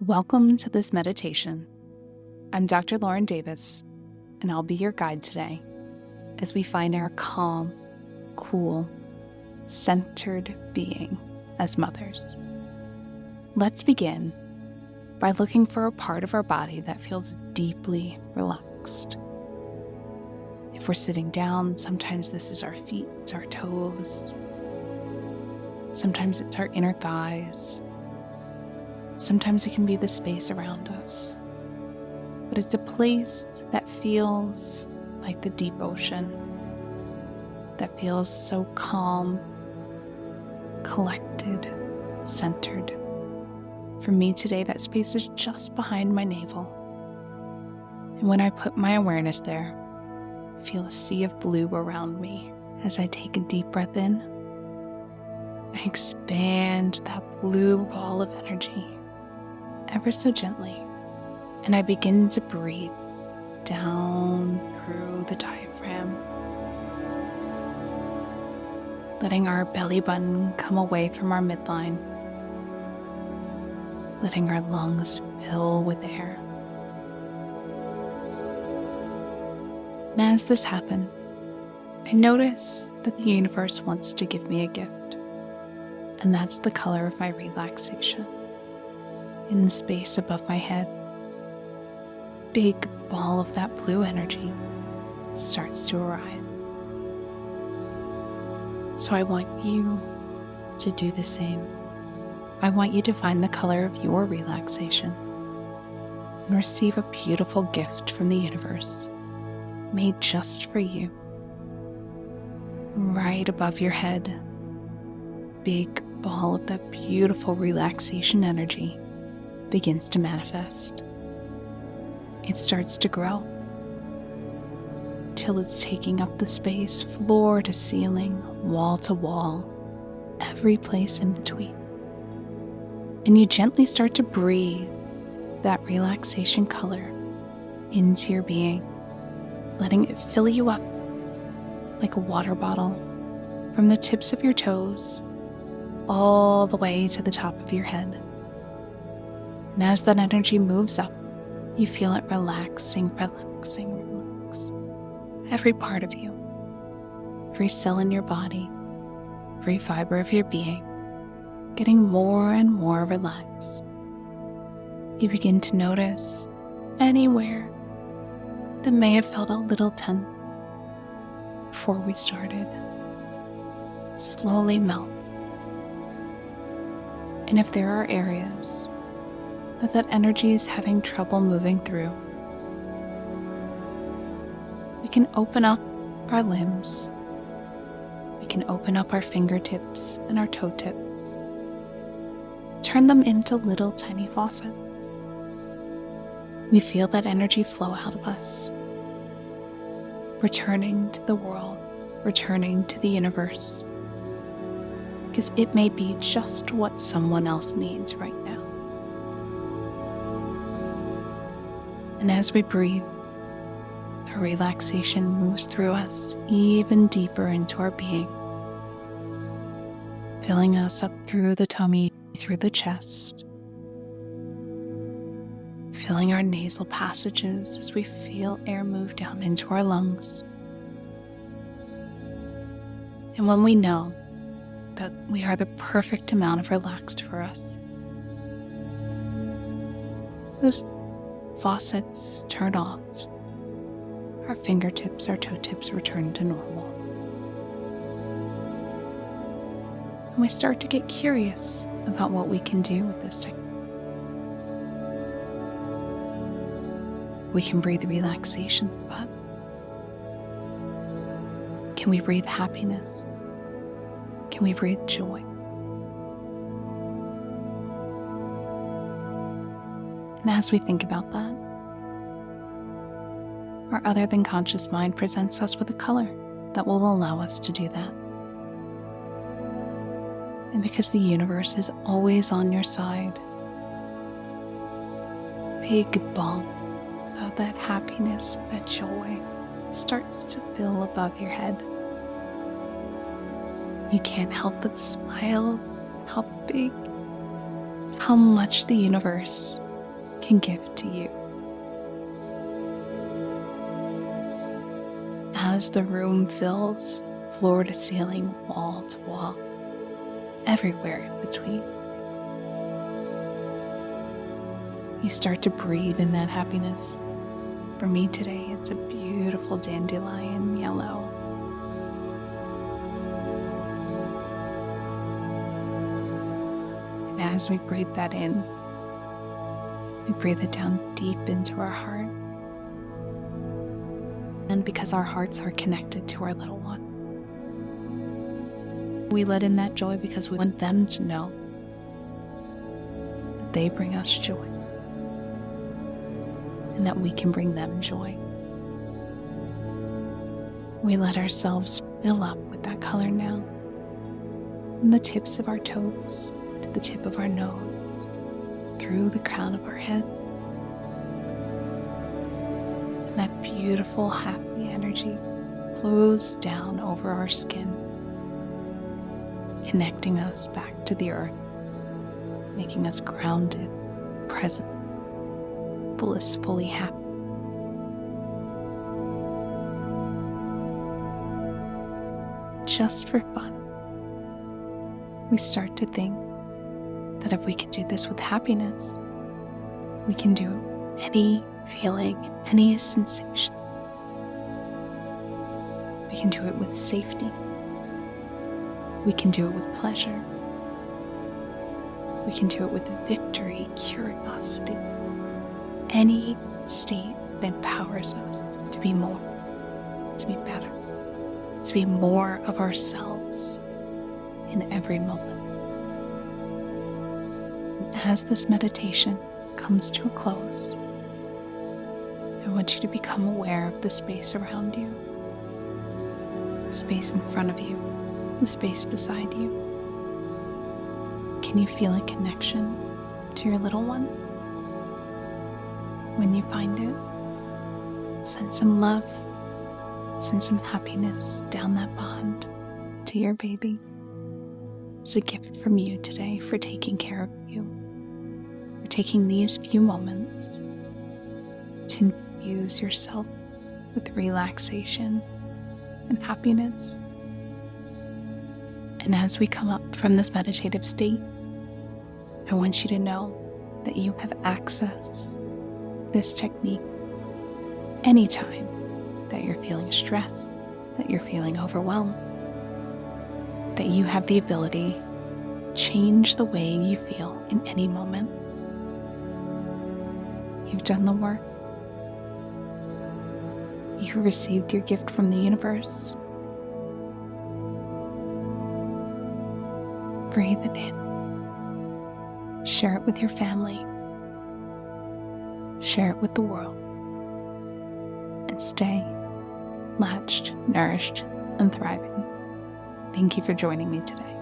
Welcome to this meditation. I'm Dr. Lauren Davis, and I'll be your guide today as we find our calm, cool, centered being as mothers. Let's begin by looking for a part of our body that feels deeply relaxed. If we're sitting down, sometimes this is our feet, our toes. Sometimes it's our inner thighs. Sometimes it can be the space around us. But it's a place that feels like the deep ocean, that feels so calm, collected, centered. For me today, that space is just behind my navel. And when I put my awareness there, I feel a sea of blue around me as I take a deep breath in. I expand that blue ball of energy ever so gently, and I begin to breathe down through the diaphragm, letting our belly button come away from our midline, letting our lungs fill with air. And as this happens, I notice that the universe wants to give me a gift, and that's the color of my relaxation. In the space above my head, big ball of that blue energy starts to arrive. So I want you to do the same. I want you to find the color of your relaxation and receive a beautiful gift from the universe made just for you. Right above your head, big ball of that beautiful relaxation energy begins to manifest. It starts to grow till it's taking up the space, floor to ceiling, wall to wall, every place in between. And you gently start to breathe that relaxation color into your being, letting it fill you up like a water bottle from the tips of your toes all the way to the top of your head. And as that energy moves up, you feel it relax. Every part of you, every cell in your body, every fiber of your being, getting more and more relaxed. You begin to notice anywhere that may have felt a little tense before we started slowly melt. And if there are areas that energy is having trouble moving through, we can open up our limbs. We can open up our fingertips and our toe tips. Turn them into little tiny faucets. We feel that energy flow out of us, returning to the world, returning to the universe, because it may be just what someone else needs right now. And as we breathe, our relaxation moves through us even deeper into our being, filling us up through the tummy, through the chest, filling our nasal passages as we feel air move down into our lungs. And when we know that we are the perfect amount of relaxed for us, those faucets turn off. Our fingertips, our toe tips return to normal. And we start to get curious about what we can do with this technique. We can breathe relaxation, but can we breathe happiness? Can we breathe joy? And as we think about that, our other than conscious mind presents us with a color that will allow us to do that. And because the universe is always on your side, big ball of that happiness, that joy starts to fill above your head. You can't help but smile how big, how much the universe can give to you. As the room fills, floor to ceiling, wall to wall, everywhere in between, you start to breathe in that happiness. For me today, it's a beautiful dandelion yellow. And as we breathe that in, we breathe it down deep into our heart. And because our hearts are connected to our little one, we let in that joy because we want them to know that they bring us joy and that we can bring them joy. We let ourselves fill up with that color now, from the tips of our toes to the tip of our nose, through the crown of our head. And that beautiful, happy energy flows down over our skin, connecting us back to the earth, making us grounded, present, blissfully happy. Just for fun, we start to think that if we can do this with happiness, we can do any feeling, any sensation. We can do it with safety. We can do it with pleasure. We can do it with victory, curiosity. Any state that empowers us to be more, to be better, to be more of ourselves in every moment. And as this meditation comes to a close, I want you to become aware of the space around you, the space in front of you, the space beside you. Can you feel a connection to your little one? When you find it, send some love, send some happiness down that bond to your baby. It's a gift from you today for taking care of you, for taking these few moments to infuse yourself with relaxation and happiness. And as we come up from this meditative state, I want you to know that you have access to this technique anytime that you're feeling stressed, that you're feeling overwhelmed, that you have the ability to change the way you feel in any moment. You've done the work. You received your gift from the universe. Breathe it in. Share it with your family. Share it with the world. And stay latched, nourished, and thriving. Thank you for joining me today.